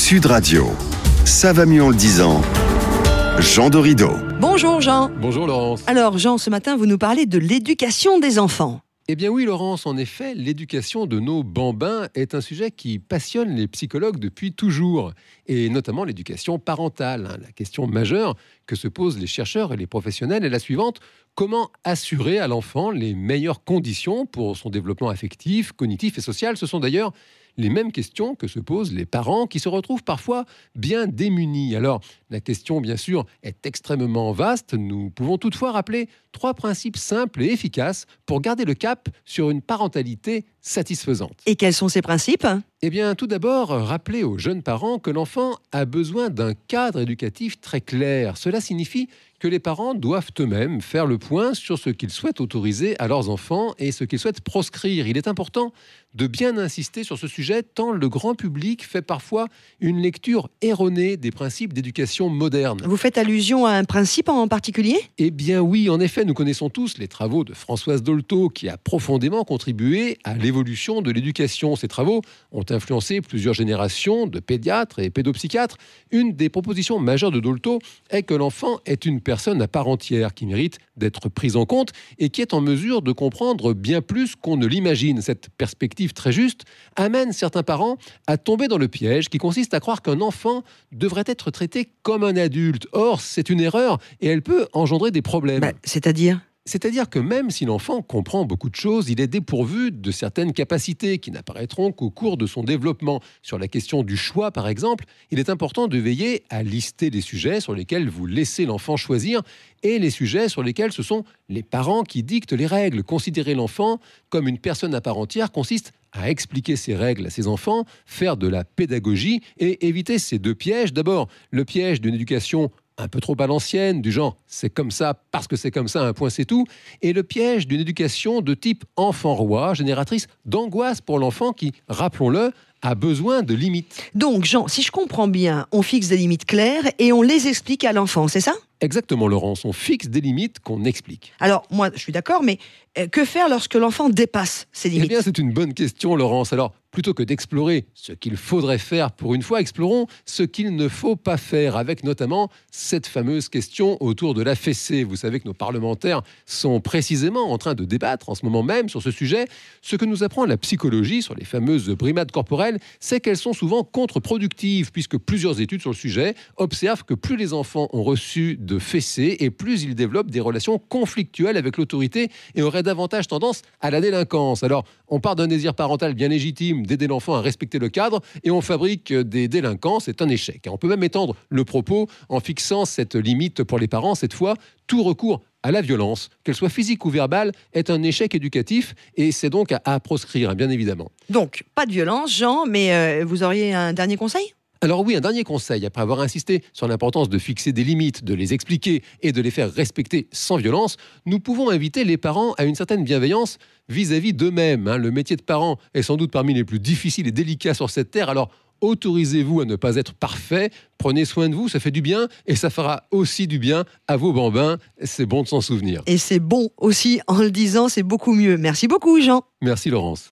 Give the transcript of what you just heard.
Sud Radio. Ça va mieux en le disant. Jean Dorido. Bonjour Jean. Bonjour Laurence. Alors Jean, ce matin vous nous parlez de l'éducation des enfants. Eh bien oui Laurence, en effet, l'éducation de nos bambins est un sujet qui passionne les psychologues depuis toujours, et notamment l'éducation parentale. La question majeure que se posent les chercheurs et les professionnels est la suivante: comment assurer à l'enfant les meilleures conditions pour son développement affectif, cognitif et social? Ce sont d'ailleurs les mêmes questions que se posent les parents qui se retrouvent parfois bien démunis. Alors, la question, bien sûr, est extrêmement vaste. Nous pouvons toutefois rappeler 3 principes simples et efficaces pour garder le cap sur une parentalité satisfaisante. Et quels sont ces principes ? Eh bien, tout d'abord, rappeler aux jeunes parents que l'enfant a besoin d'un cadre éducatif très clair. Cela signifie que les parents doivent eux-mêmes faire le point sur ce qu'ils souhaitent autoriser à leurs enfants et ce qu'ils souhaitent proscrire. Il est important de bien insister sur ce sujet, tant le grand public fait parfois une lecture erronée des principes d'éducation moderne. Vous faites allusion à un principe en particulier ? Eh bien oui, en effet, nous connaissons tous les travaux de Françoise Dolto qui a profondément contribué à l'évolution de l'éducation. Ces travaux ont influencé plusieurs générations de pédiatres et pédopsychiatres. Une des propositions majeures de Dolto est que l'enfant est une personne à part entière qui mérite d'être prise en compte et qui est en mesure de comprendre bien plus qu'on ne l'imagine. Cette perspective très juste amène certains parents à tomber dans le piège qui consiste à croire qu'un enfant devrait être traité comme un adulte. Or, c'est une erreur et elle peut engendrer des problèmes. C'est-à-dire que même si l'enfant comprend beaucoup de choses, il est dépourvu de certaines capacités qui n'apparaîtront qu'au cours de son développement. Sur la question du choix, par exemple, il est important de veiller à lister les sujets sur lesquels vous laissez l'enfant choisir et les sujets sur lesquels ce sont les parents qui dictent les règles. Considérer l'enfant comme une personne à part entière consiste à expliquer ces règles à ses enfants, faire de la pédagogie et éviter ces 2 pièges. D'abord, le piège d'une éducation un peu trop à l'ancienne, du genre « c'est comme ça parce que c'est comme ça, un point c'est tout », et le piège d'une éducation de type enfant-roi, génératrice d'angoisse pour l'enfant qui, rappelons-le, a besoin de limites. Donc Jean, si je comprends bien, on fixe des limites claires et on les explique à l'enfant, c'est ça ? Exactement Laurence, on fixe des limites qu'on explique. Alors moi je suis d'accord, mais que faire lorsque l'enfant dépasse ces limites ? Eh bien c'est une bonne question Laurence. Alors plutôt que d'explorer ce qu'il faudrait faire pour une fois, explorons ce qu'il ne faut pas faire, avec notamment cette fameuse question autour de la fessée. Vous savez que nos parlementaires sont précisément en train de débattre en ce moment même sur ce sujet. Ce que nous apprend la psychologie sur les fameuses brimades corporelles, c'est qu'elles sont souvent contre-productives, puisque plusieurs études sur le sujet observent que plus les enfants ont reçu de fessées et plus ils développent des relations conflictuelles avec l'autorité et auraient davantage tendance à la délinquance. Alors, on part d'un désir parental bien légitime d'aider l'enfant à respecter le cadre et on fabrique des délinquants, c'est un échec. On peut même étendre le propos en fixant cette limite pour les parents. Cette fois, tout recours à la violence, qu'elle soit physique ou verbale, est un échec éducatif et c'est donc à proscrire, bien évidemment. Donc, pas de violence, Jean, mais vous auriez un dernier conseil ? Alors oui, un dernier conseil, après avoir insisté sur l'importance de fixer des limites, de les expliquer et de les faire respecter sans violence, nous pouvons inviter les parents à une certaine bienveillance vis-à-vis d'eux-mêmes. Le métier de parent est sans doute parmi les plus difficiles et délicats sur cette terre, alors autorisez-vous à ne pas être parfait, prenez soin de vous, ça fait du bien et ça fera aussi du bien à vos bambins, c'est bon de s'en souvenir. Et c'est bon aussi, en le disant, c'est beaucoup mieux. Merci beaucoup Jean. Merci Laurence.